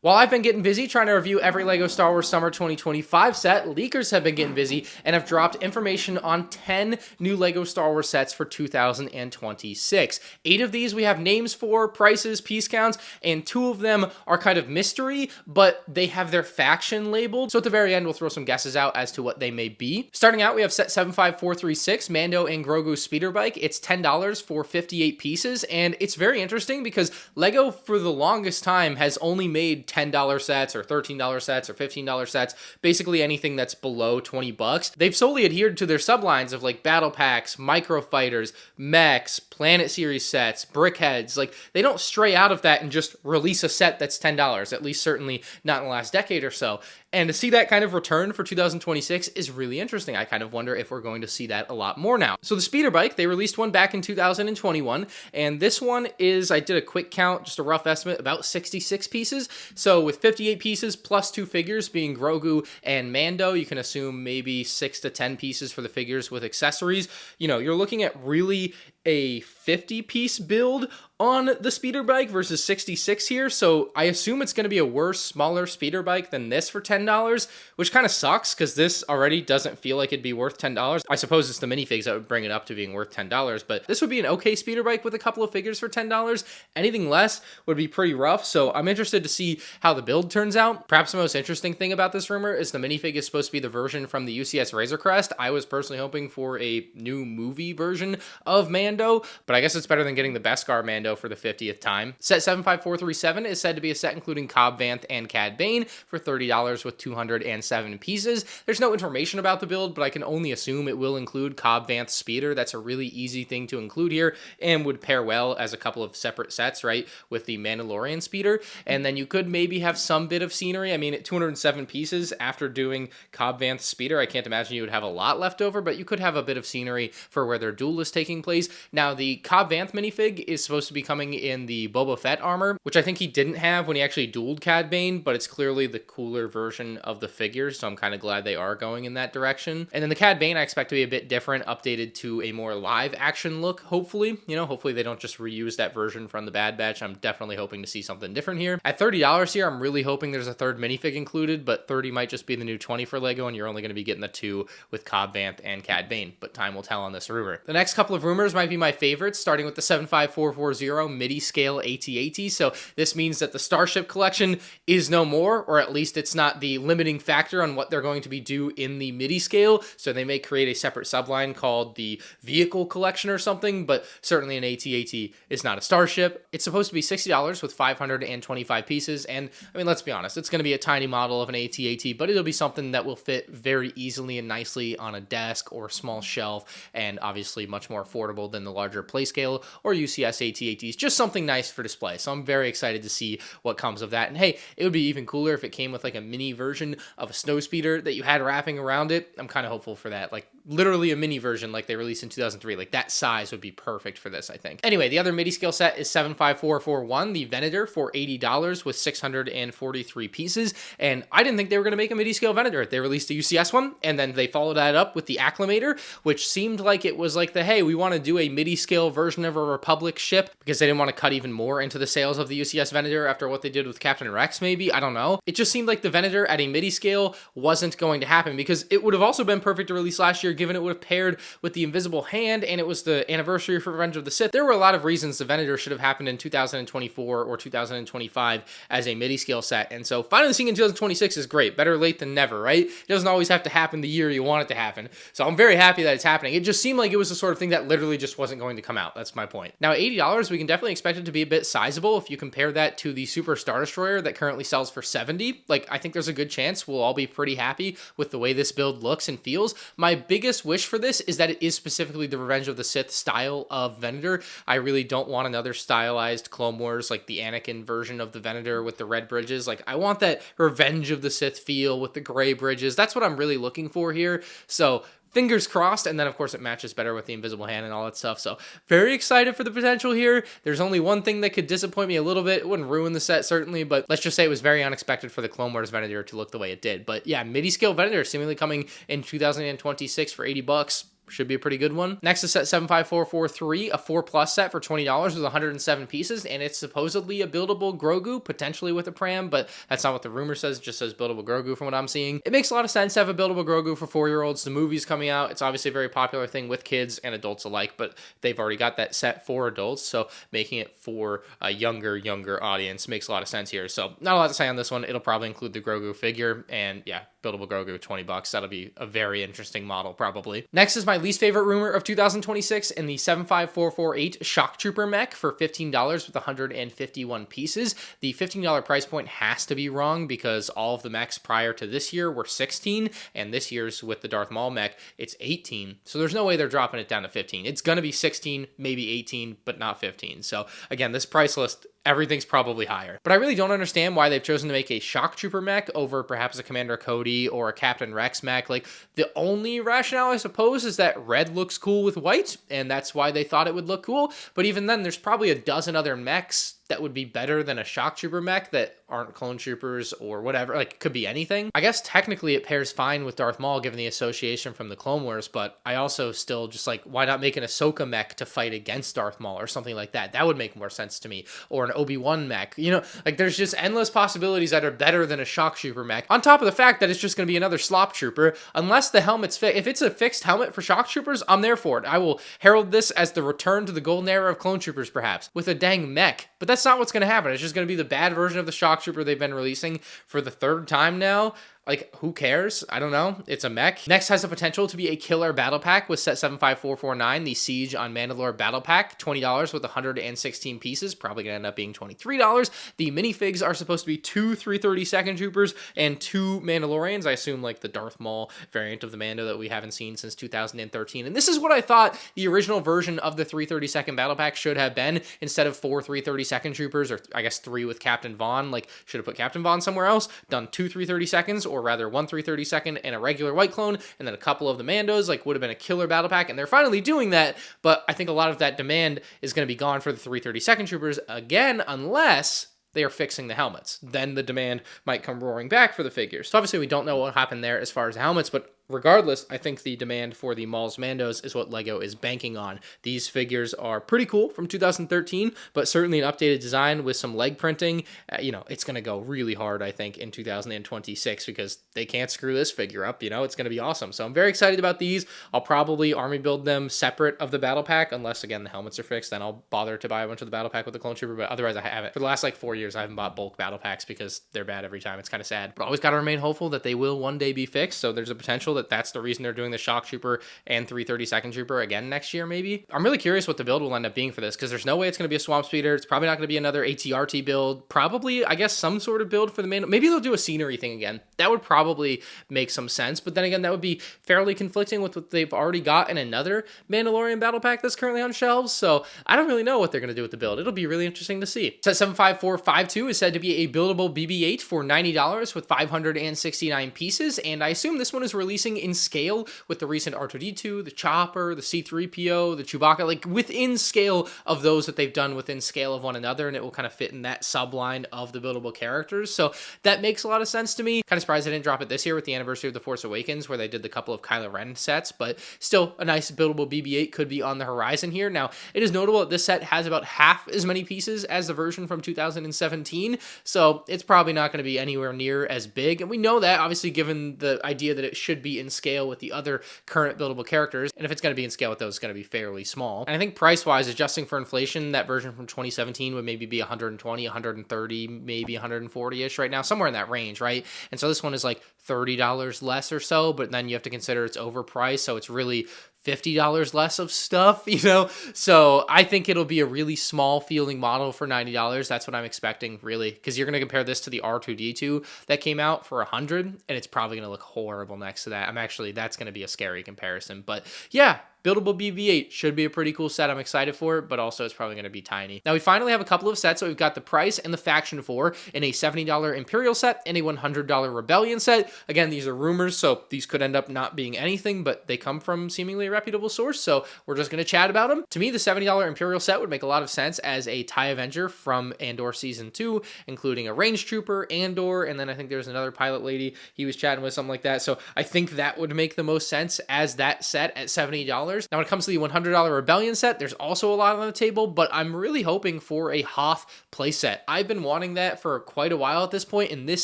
While I've been getting busy trying to review every LEGO Star Wars Summer 2025 set, leakers have been getting busy and have dropped information on 10 new LEGO Star Wars sets for 2026. 8 of these we have names for, prices, piece counts, and 2 of them are kind of mystery, but they have their faction labeled. So at the very end, we'll throw some guesses out as to what they may be. Starting out, we have set 75436, Mando and Grogu speeder bike. It's $10 for 58 pieces, and it's very interesting because LEGO for the longest time has only made $10 sets or $13 sets or $15 sets, basically anything that's below 20 bucks. They've solely adhered to their sublines of like battle packs, micro fighters, mechs, Planet Series sets, brickheads. Like they don't stray out of that and just release a set that's $10, at least certainly not in the last decade or so. And to see that kind of return for 2026 is really interesting. I kind of wonder if we're going to see that a lot more now. So the speeder bike, they released one back in 2021, and this one is, I did a quick count, just a rough estimate, about 66 pieces. So with 58 pieces plus 2 figures being Grogu and Mando, you can assume maybe 6 to 10 pieces for the figures with accessories. You know, you're looking at really a 50-piece build on the speeder bike versus 66 here, so I assume it's going to be a worse, smaller speeder bike than this for $10, which kind of sucks because this already doesn't feel like it'd be worth $10. I suppose it's the minifigs that would bring it up to being worth $10, but this would be an okay speeder bike with a couple of figures for $10. Anything less would be pretty rough, so I'm interested to see how the build turns out. Perhaps the most interesting thing about this rumor is the minifig is supposed to be the version from the UCS Razor Crest. I was personally hoping for a new movie version of Mando, but I guess it's better than getting the Beskar Mando for the 50th time. Set 75437 is said to be a set including Cobb Vanth and Cad Bane for $30 with 207 pieces. There's no information about the build, but I can only assume it will include Cobb Vanth's speeder. That's a really easy thing to include here and would pair well as a couple of separate sets, right, with the Mandalorian speeder. And then you could maybe have some bit of scenery. I mean, at 207 pieces after doing Cobb Vanth's speeder, I can't imagine you would have a lot left over, but you could have a bit of scenery for where their duel is taking place. Now, the Cobb Vanth minifig is supposed to be coming in the Boba Fett armor, which I think he didn't have when he actually dueled Cad Bane, but it's clearly the cooler version of the figure, so I'm kind of glad they are going in that direction. And then the Cad Bane I expect to be a bit different, updated to a more live action look, hopefully. You know, hopefully they don't just reuse that version from the Bad Batch. I'm definitely hoping to see something different here. At $30 here, I'm really hoping there's a third minifig included, but 30 might just be the new 20 for LEGO, and you're only going to be getting the 2 with Cobb Vanth and Cad Bane, but time will tell on this rumor. The next couple of rumors might be my favorites, starting with the 75440 MINI-SCALE AT-AT. So this means that the Starship collection is no more, or at least it's not the limiting factor on what they're going to be do in the MIDI-SCALE. So they may create a separate subline called the Vehicle Collection or something, but certainly an AT-AT is not a Starship. It's supposed to be $60 with 525 pieces, and I mean, let's be honest, it's going to be a tiny model of an AT-AT, but it'll be something that will fit very easily and nicely on a desk or a small shelf, and obviously much more affordable than the larger Playscale or UCS AT-ATs, just something nice for display. So I'm very excited to see what comes of that. And hey, it would be even cooler if it came with like a mini version of a snowspeeder that you had wrapping around it. I'm kind of hopeful for that. Like literally a mini version like they released in 2003. Like that size would be perfect for this, I think. Anyway, the other MIDI-SCALE set is 75441, the Venator, for $80 with 643 pieces. And I didn't think they were going to make a MIDI-SCALE Venator. They released a UCS one, and then they followed that up with the Acclimator, which seemed like it was like the, hey, we want to do a MIDI-SCALE version of a Republic ship because they didn't want to cut even more into the sales of the UCS Venator after what they did with Captain Rex, maybe. I don't know. It just seemed like the Venator at a MIDI-SCALE wasn't going to happen because it would have also been perfect to release last year given it would have paired with the Invisible Hand and it was the anniversary for Revenge of the Sith. There were a lot of reasons the Venator should have happened in 2024 or 2025 as a MIDI-SCALE set. And so finally seeing in 2026 is great. Better late than never, right? It doesn't always have to happen the year you want it to happen. So I'm very happy that it's happening. It just seemed like it was the sort of thing that literally just wasn't going to come out. That's my point. Now, $80, we can definitely expect it to be a bit sizable if you compare that to the Super Star Destroyer that currently sells for $70. Like, I think there's a good chance we'll all be pretty happy with the way this build looks and feels. My biggest wish for this is that it is specifically the Revenge of the Sith style of Venator. I really don't want another stylized Clone Wars, like the Anakin version of the Venator with the red bridges. Like, I want that Revenge of the Sith feel with the gray bridges. That's what I'm really looking for here. So fingers crossed, and then of course it matches better with the Invisible Hand and all that stuff. So very excited for the potential here. There's only one thing that could disappoint me a little bit. It wouldn't ruin the set certainly, but let's just say it was very unexpected for the Clone Wars Venator to look the way it did. But yeah, MIDI-SCALE Venator seemingly coming in 2026 for $80. should be a pretty good one. Next is set 75443, a 4+ set for $20 with 107 pieces, and it's supposedly a buildable Grogu, potentially with a pram, but that's not what the rumor says. It just says buildable Grogu from what I'm seeing. It makes a lot of sense to have a buildable Grogu for 4-year-olds. The movie's coming out. It's obviously a very popular thing with kids and adults alike, but they've already got that set for adults, so making it for a younger audience makes a lot of sense here. So not a lot to say on this one. It'll probably include the Grogu figure, and yeah, buildable Grogu, $20. That'll be a very interesting model, probably. Next is my least favorite rumor of 2026 in the 75448 Shock Trooper mech for $15 with 151 pieces. The $15 price point has to be wrong because all of the mechs prior to this year were $16, and this year's with the Darth Maul mech, it's $18. So there's no way they're dropping it down to $15. It's going to be $16, maybe $18, but not $15. So again, this price list, everything's probably higher. But I really don't understand why they've chosen to make a Shock Trooper mech over perhaps a Commander Cody or a Captain Rex mech. Like, the only rationale, I suppose, is that red looks cool with white, and that's why they thought it would look cool. But even then, there's probably a dozen other mechs that would be better than a Shock Trooper mech that aren't clone troopers or whatever. Like, it could be anything. I guess technically it pairs fine with Darth Maul given the association from the Clone Wars, but I also still just like, why not make an Ahsoka mech to fight against Darth Maul or something like that? That would make more sense to me. Or an Obi-Wan mech. You know, like, there's just endless possibilities that are better than a Shock Trooper mech. On top of the fact that it's just going to be another slop trooper, unless the helmet's fit. If it's a fixed helmet for Shock Troopers, I'm there for it. I will herald this as the return to the golden era of clone troopers, perhaps, with a dang mech. But that's not what's going to happen. It's just going to be the bad version of the Shock Trooper they've been releasing for the 3rd time now. Like, who cares? I don't know. It's a mech. Next has the potential to be a killer battle pack with set 75449, the Siege on Mandalore battle pack, $20 with 116 pieces, probably going to end up being $23. The minifigs are supposed to be 2 332nd Troopers and 2 Mandalorians. I assume like the Darth Maul variant of the Mando that we haven't seen since 2013. And this is what I thought the original version of the 332nd battle pack should have been, instead of 4 332nd Troopers, or I guess 3 with Captain Vaughn. Like, should have put Captain Vaughn somewhere else, done 2 332nds, or rather 1 332nd and a regular white clone, and then a couple of the Mandos. Like, would have been a killer battle pack, and they're finally doing that, but I think a lot of that demand is going to be gone for the 332nd Troopers again, unless they are fixing the helmets. Then the demand might come roaring back for the figures. So obviously we don't know what happened there as far as the helmets, but regardless, I think the demand for the Maul's Mandos is what LEGO is banking on. These figures are pretty cool from 2013, but certainly an updated design with some leg printing. You know, it's going to go really hard, I think, in 2026 because they can't screw this figure up. You know, it's going to be awesome. So I'm very excited about these. I'll probably army build them separate of the battle pack, unless, again, the helmets are fixed. Then I'll bother to buy a bunch of the battle pack with the Clone Trooper, but otherwise I haven't. For the last, 4 years, I haven't bought bulk battle packs because they're bad every time. It's kind of sad. But always got to remain hopeful that they will one day be fixed, so there's a potential that's the reason they're doing the Shock Trooper and 332nd Trooper again next year, maybe. I'm really curious what the build will end up being for this, because there's no way it's going to be a Swamp Speeder. It's probably not going to be another ATRT build. Probably, I guess, some sort of build for the main. Maybe they'll do a scenery thing again. That would probably make some sense, but then again, that would be fairly conflicting with what they've already got in another Mandalorian battle pack that's currently on shelves, so I don't really know what they're going to do with the build. It'll be really interesting to see. Set 75452 is said to be a buildable BB-8 for $90 with 569 pieces, and I assume this one is releasing in scale with the recent R2-D2, the Chopper, the C-3PO, the Chewbacca, like within scale of those that they've done within scale of one another, and it will kind of fit in that subline of the buildable characters. So that makes a lot of sense to me. Kind of surprised they didn't drop it this year with the anniversary of The Force Awakens, where they did the couple of Kylo Ren sets, but still a nice buildable BB-8 could be on the horizon here. Now, it is notable that this set has about half as many pieces as the version from 2017, so it's probably not going to be anywhere near as big, and we know that, obviously, given the idea that it should be in scale with the other current buildable characters, and if it's going to be in scale with those, it's going to be fairly small. And I think price-wise, adjusting for inflation, that version from 2017 would maybe be 120, 130, maybe 140-ish right now, somewhere in that range, right? And so this one is like $30 less or so, but then you have to consider it's overpriced, so it's really $50 less of stuff, you know? So I think it'll be a really small feeling model for $90. That's what I'm expecting, really, because you're going to compare this to the R2-D2 that came out for $100, and it's probably going to look horrible next to that. That's going to be a scary comparison. But yeah, Buildable BB-8 should be a pretty cool set. I'm excited for it, but also it's probably going to be tiny. Now we finally have a couple of sets. So we've got the Price and the Faction 4 in a $70 Imperial set and a $100 Rebellion set. Again, these are rumors, so these could end up not being anything, but they come from seemingly a reputable source, so we're just going to chat about them. To me, the $70 Imperial set would make a lot of sense as a TIE Avenger from Andor Season 2, including a Range Trooper, Andor, and then I think there's another pilot lady he was chatting with, something like that. So I think that would make the most sense as that set at $70. Now, when it comes to the $100 Rebellion set, there's also a lot on the table, but I'm really hoping for a Hoth playset. I've been wanting that for quite a while at this point, and this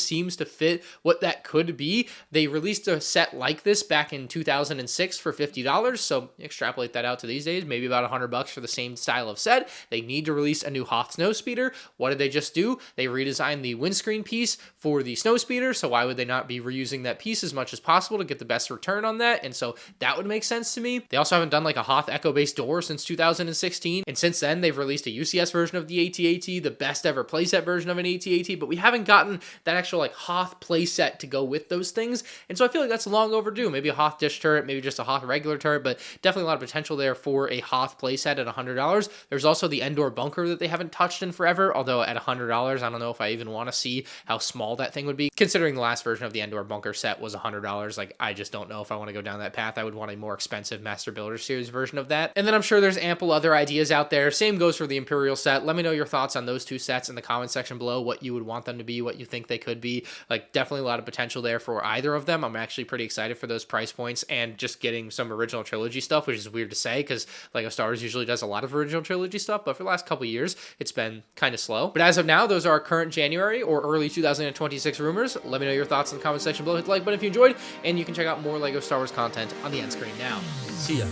seems to fit what that could be. They released a set like this back in 2006 for $50, so extrapolate that out to these days, maybe about $100 for the same style of set. They need to release a new Hoth Snowspeeder. What did they just do? They redesigned the windscreen piece for the Snowspeeder, so why would they not be reusing that piece as much as possible to get the best return on that? And so that would make sense to me. They also haven't done like a Hoth Echo-based door since 2016, and since then they've released a UCS version of the AT-AT, the best ever playset version of an AT-AT, but we haven't gotten that actual like Hoth playset to go with those things, and so I feel like that's long overdue. Maybe a Hoth dish turret, maybe just a Hoth regular turret, but definitely a lot of potential there for a Hoth playset at $100. There's also the Endor bunker that they haven't touched in forever, although at $100, I don't know if I even want to see how small that thing would be, considering the last version of the Endor bunker set was $100. Like, I just don't know if I want to go down that path. I would want a more expensive Master Builder Series version of that. And then I'm sure there's ample other ideas out there. Same goes for the Imperial set. Let me know your thoughts on those two sets in the comment section below, what you would want them to be, what you think they could be. Like, definitely a lot of potential there for either of them. I'm actually pretty excited for those price points and just getting some original trilogy stuff, which is weird to say because LEGO Star Wars usually does a lot of original trilogy stuff, but for the last couple years, it's been kind of slow. But as of now, those are our current January or early 2026 rumors. Let me know your thoughts in the comment section below. Hit the like button if you enjoyed, and you can check out more LEGO Star Wars content on the end screen now. See ya.